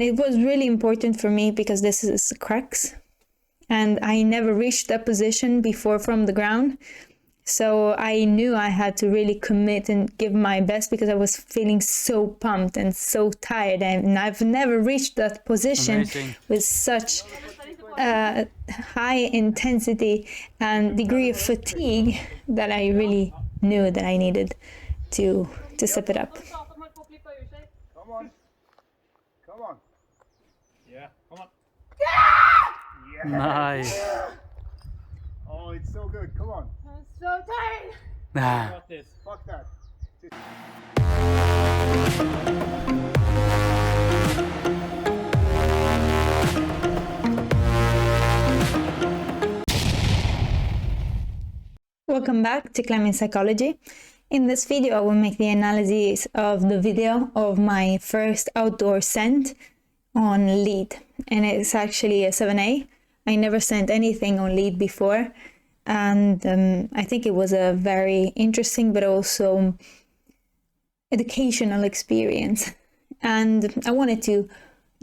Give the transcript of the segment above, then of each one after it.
It was really important for me because this is crux, and I never reached that position before from the ground. So I knew I had to really commit and give my best because I was feeling so pumped and so tired, and I've never reached that position with such high intensity and degree of fatigue that I really knew that I needed to step it up. Come on. Come on. Yeah, come on. Yeah! Nice. Oh, it's so good. Come on. I'm so tired. Ah. Got this. Fuck that. Welcome back to Climbing Psychology. In this video, I will make the analysis of the video of my first outdoor send on lead. And it's actually a 7A. I never sent anything on lead before. And I think it was a very interesting but also educational experience. And I wanted to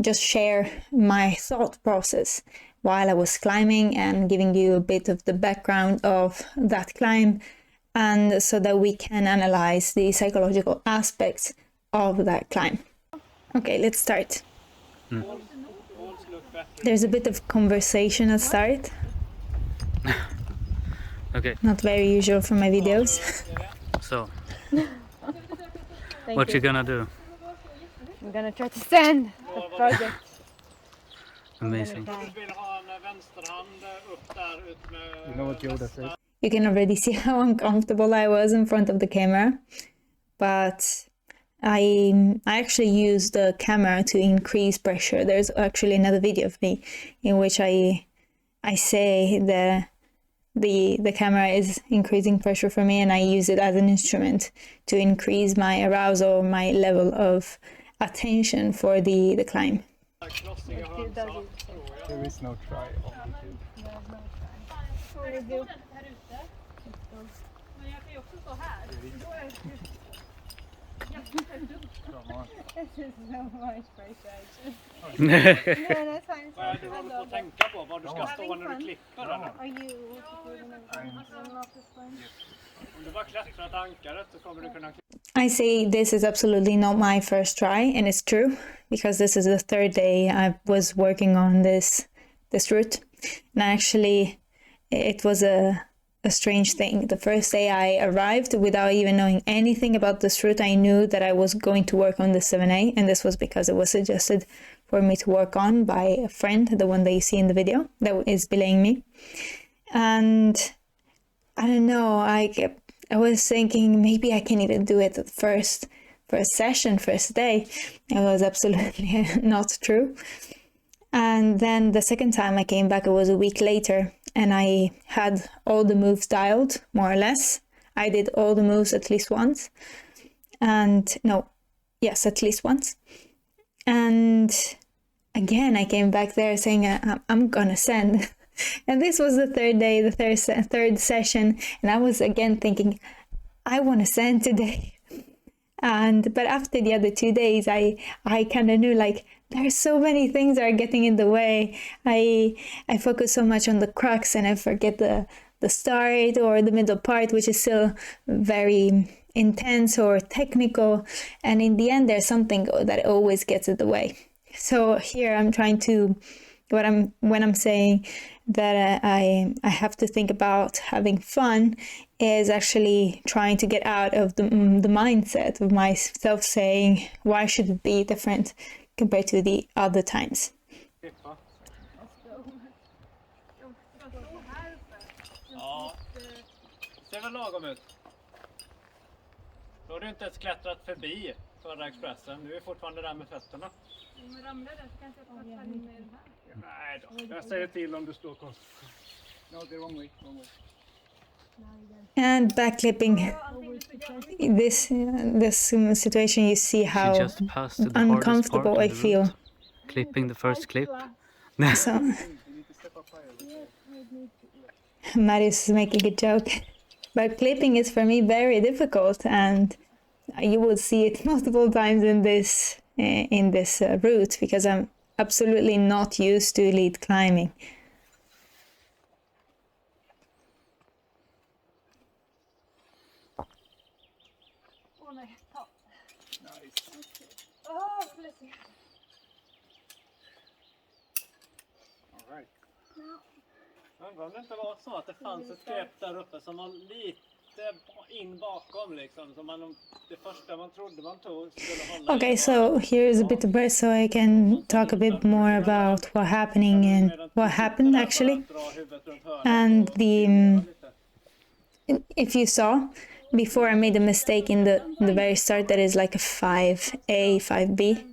just share my thought process while I was climbing and giving you a bit of the background of that climb, and so that we can analyze the psychological aspects of that climb. Okay, let's start. There's a bit of conversation at start. Okay, Not very usual for my videos. so what you gonna do? I'm gonna try to stand the project. Amazing. Vill ha en vänsterhand upp där ut med... You know what Yoda says? You can already see how uncomfortable I was in front of the camera, but I actually used the camera to increase pressure. There's actually another video of me in which I say that the camera is increasing pressure for me, and I use it as an instrument to increase my arousal, my level of attention for the climb. There is no try on YouTube. Come on. This is so much pressure. Du håller på att tänka på vad du ska stå när du klipper eller? Are you off this one? Om du bara klättrar ett ankaret så kommer du kunna klippa. I say this is absolutely not my first try, and it's true because this is the third day I was working on this route. And actually, it was a strange thing. The first day I arrived without even knowing anything about this route, I knew that I was going to work on the 7A, and this was because it was suggested for me to work on by a friend, the one that you see in the video that is belaying me. And I don't know, I was thinking maybe I can even do it at first session, first day. It was absolutely not true. And then the second time I came back, it was a week later, and I had all the moves dialed, more or less. I did all the moves at least once. At least once. And again, I came back there saying, I'm gonna send. And this was the third day, the third session, and I was again thinking, I want to send today. But after the other 2 days, I kind of knew, like, there's so many things that are getting in the way. I focus so much on the crux, and I forget the start or the middle part, which is still very intense or technical. And in the end, there's something that always gets in the way. So here I'm trying to, when I'm saying that I have to think about having fun, is actually trying to get out of the mindset of myself saying, why should it be different compared to the other times? Ja. Ser väl lagom ut. Då har du inte ens klättrat förbi förra expressen. Du är fortfarande där med fötterna. Om jag ramlar där så kanske jag tar med den här. Nej då. Jag säger till om du står konstigt. No, the wrong way. And backclipping, this situation, you see She how just passed to the hardest part uncomfortable of I the feel. route. Clipping the first clip. So You need to step up higher. Matt is making a joke, but clipping is for me very difficult, and you will see it multiple times in this in this route, because I'm absolutely not used to lead climbing. Oh, nej. Ja. Nice. Åh, bless you. All right. Undrar om det inte var så att det fanns ett grepp där uppe som var lite in bakom liksom. Så det första man trodde man tog skulle hålla. Okay, so here is a bit of breath so I can talk a bit more about what happening and what happened actually. And if you saw, before I made a mistake in the very start, that is like a 5A, 5B.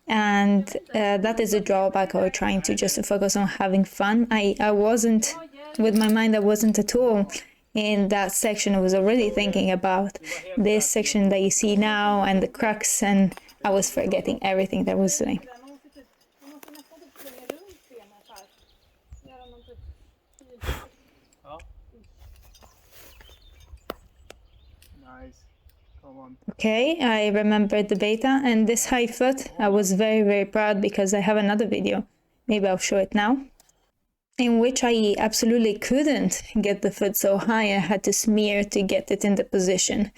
And that is a drawback of trying to just focus on having fun. I wasn't, with my mind, I wasn't at all in that section. I was already thinking about this section that you see now and the crux, and I was forgetting everything that I was doing. Nice. Come on. Okay, I remembered the beta, and this high foot, I was very, very proud because I have another video, maybe I'll show it now, in which I absolutely couldn't get the foot so high. I had to smear to get it in the position.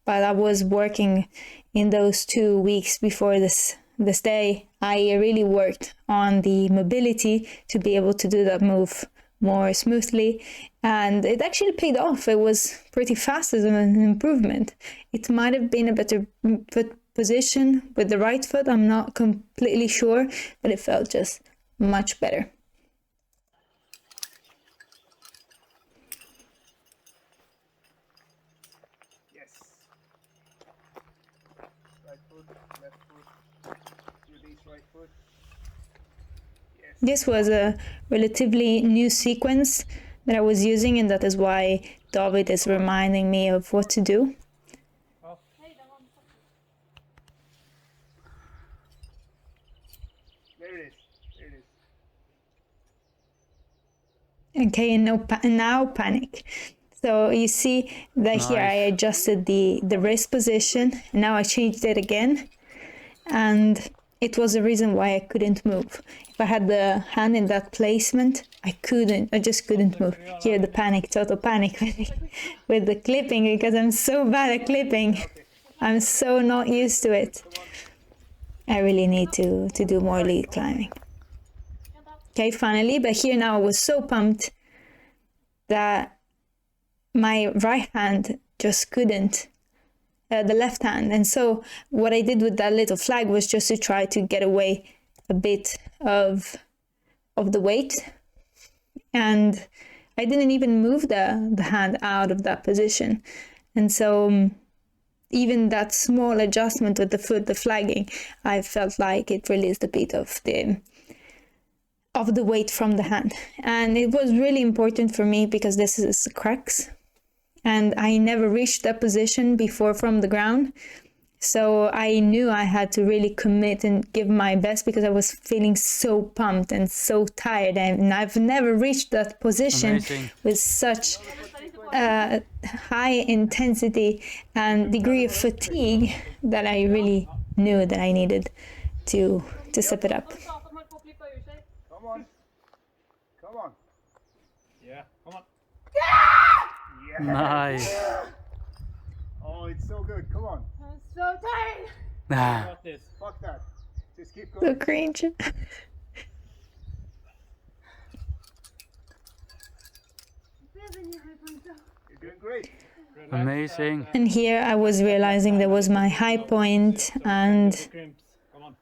But I was working in those 2 weeks before this day. I really worked on the mobility to be able to do that move more smoothly, and it actually paid off. It was pretty fast as an improvement. It might have been a better foot position with the right foot, I'm not completely sure, but it felt just much better. Yes. Right foot, left foot. Release right foot. Yes. This was a relatively new sequence that I was using, and that is why David is reminding me of what to do. There it is. There it is. Okay, and now panic. So you see that here I adjusted the wrist position, and now I changed it again, and it was the reason why I couldn't move. If I had the hand in that placement, I just couldn't move. Here the panic, total panic with the clipping, because I'm so bad at clipping. I'm so not used to it. I really need to do more lead climbing. Okay, finally, but here now I was so pumped that my right hand just couldn't, the left hand. And so what I did with that little flag was just to try to get away a bit of the weight. And I didn't even move the hand out of that position. And so even that small adjustment with the foot, the flagging, I felt like it released a bit of the weight from the hand. And it was really important for me because this is the crux. And I never reached that position before from the ground. So I knew I had to really commit and give my best because I was feeling so pumped and so tired. And I've never reached that position with such high intensity and degree of fatigue that I really knew that I needed to step it up. Come on. Come on. Yeah, come on. Yeah. Nice. Oh, it's so good. Come on. I'm so tired. Got this. Fuck that. Just keep So going. cringe. You're doing great. Amazing. And here I was realizing that was my high point, and Come on.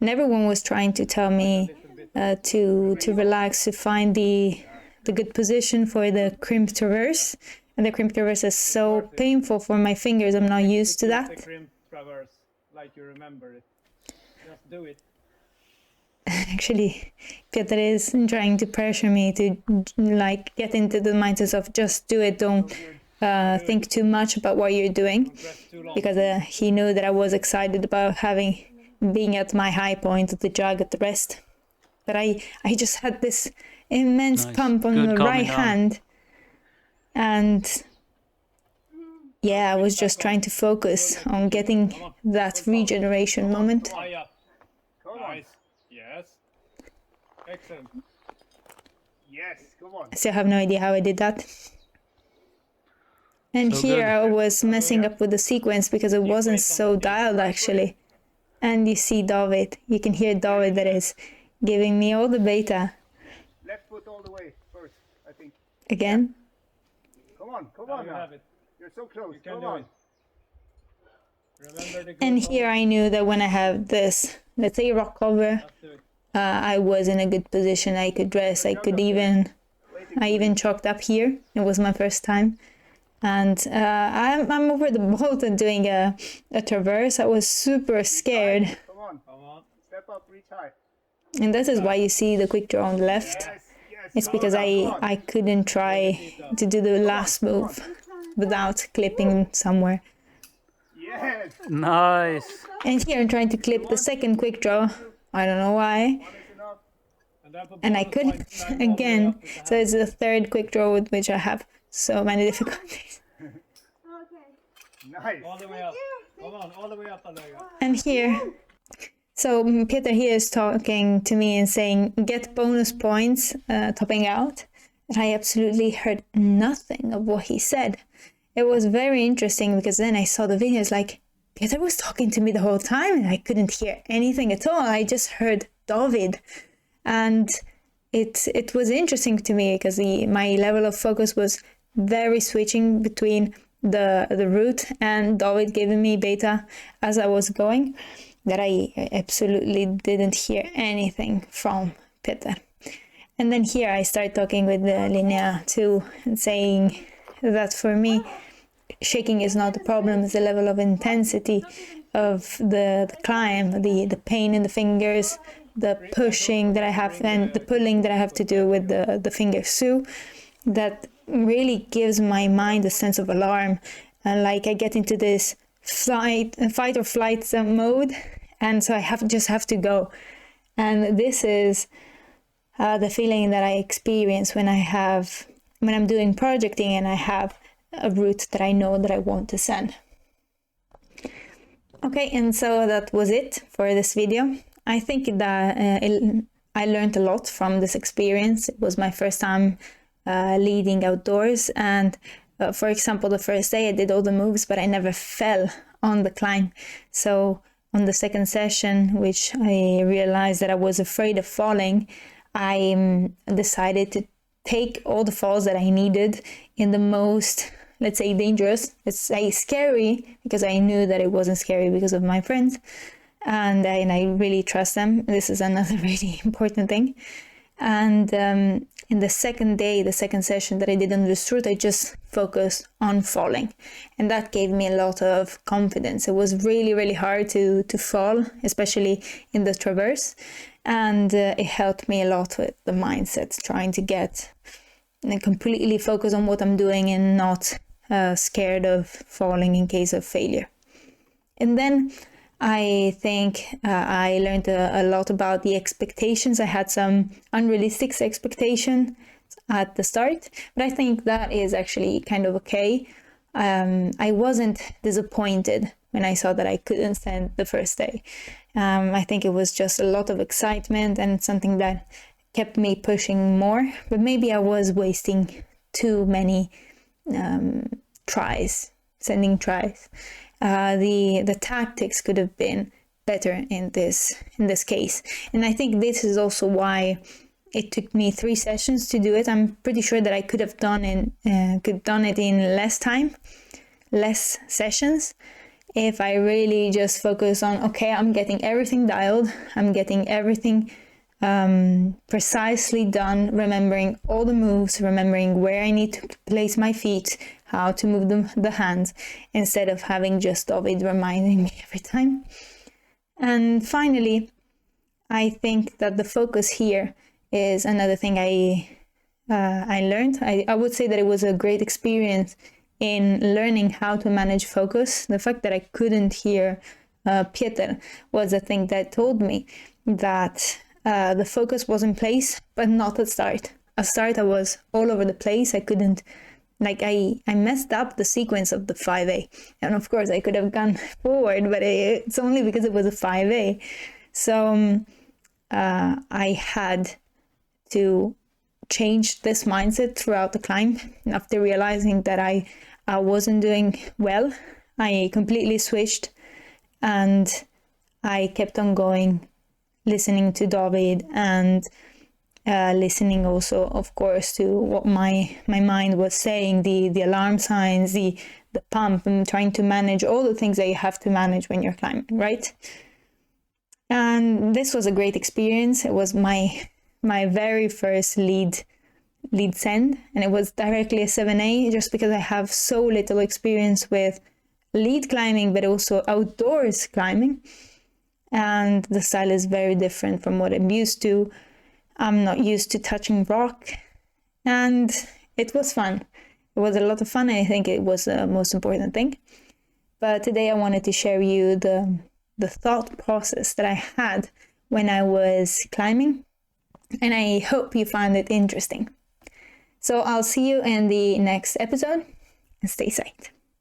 everyone was trying to tell me to relax, to find the good position for the crimp traverse. And the crimp traverse is so painful for my fingers. I'm not used to The that. crimp traverse, like you remember it. Just do it. Actually, Peter is trying to pressure me to like get into the mindset of just do it. Don't think too much about what you're doing, Don't rest too long. because he knew that I was excited about being at my high point of the jog at the rest. But I just had this immense Nice. pump on Good the calming right down. hand, and yeah, I was just trying to focus on getting that regeneration moment. Ah, yeah. Come on. Nice. Yes. Excellent. Yes, come on. I still have no idea how I did that. And So here good. I was messing up with the sequence because it wasn't so dialed actually. And you see David, you can hear David that is giving me all the beta Left foot all the way first, I think. again. Come on, come Now on you now. have it. You're so close. You can Come do on. it. Remember the good And here I knew that when I have this, let's say rock cover, Let's do it. I was in a good position. I could rest. I even chalked up here. It was my first time. And I'm over the bolt and doing a traverse. I was super scared. Come on. Come on. Step up, reach high. And this is why you see the quick draw on the left. Yes, yes. It's because I couldn't try to do the last move without clipping somewhere. Yes. Nice. And here I'm trying to clip the second quick draw. I don't know why. One is enough. then put And I bonus couldn't points all the way again. up with the So it's the third quick draw with which I have so many difficulties. Nice. all the way up. Come on, all the way up. Allegra. And here, so Peter here is talking to me and saying, get bonus points, topping out. And I absolutely heard nothing of what he said. It was very interesting because then I saw the videos like, Peter was talking to me the whole time and I couldn't hear anything at all. I just heard David. And it was interesting to me because my level of focus was very switching between the route and David giving me beta as I was going, that I absolutely didn't hear anything from Peter. And then here I start talking with Linnea too and saying that for me shaking is not the problem, it's the level of intensity of the climb, the pain in the fingers, the pushing that I have and the pulling that I have to do with the fingers too, that really gives my mind a sense of alarm. And like I get into this fight or flight mode, and so I just have to go. And this is the feeling that I experience when I'm doing projecting and I have a route that I know that I want to send. Okay, and so that was it for this video. I think that I learned a lot from this experience. It was my first time leading outdoors, and for example, the first day I did all the moves, but I never fell on the climb. So on the second session, which I realized that I was afraid of falling, I decided to take all the falls that I needed in the most, let's say, dangerous, let's say scary, because I knew that it wasn't scary because of my friends, and I really trust them. This is another really important thing. And in the second day, the second session that I did on this route, I just focused on falling, and that gave me a lot of confidence. It was really, really hard to fall, especially in the traverse, and it helped me a lot with the mindset, trying to get and completely focus on what I'm doing and not scared of falling in case of failure. And then I think I learned a lot about the expectations. I had some unrealistic expectations at the start, but I think that is actually kind of okay. I wasn't disappointed when I saw that I couldn't send the first day. I think it was just a lot of excitement and something that kept me pushing more, but maybe I was wasting too many sending tries. The tactics could have been better in this case, and I think this is also why it took me 3 sessions to do it. I'm pretty sure that I could have done it in less time, less sessions, if I really just focus on, okay, I'm getting everything dialed, I'm getting everything precisely done, remembering all the moves, remembering where I need to place my feet, how to move the hands, instead of having just David reminding me every time. And finally, I think that the focus here is another thing I learned. I would say that it was a great experience in learning how to manage focus. The fact that I couldn't hear Peter was a thing that told me that the focus was in place, but not at start. At start, I was all over the place. I couldn't like I messed up the sequence of the 5A. And of course I could have gone forward, but it's only because it was a 5A. So I had to change this mindset throughout the climb. After realizing that I wasn't doing well, I completely switched, and I kept on going, listening to David, and listening also, of course, to what my mind was saying, the alarm signs, the pump, and trying to manage all the things that you have to manage when you're climbing, right? And this was a great experience. It was my very first lead send, and it was directly a 7A, just because I have so little experience with lead climbing, but also outdoors climbing. And the style is very different from what I'm used to. I'm not used to touching rock, and it was fun. It was a lot of fun, and I think it was the most important thing. But today I wanted to share you the thought process that I had when I was climbing, and I hope you find it interesting. So I'll see you in the next episode, and stay safe.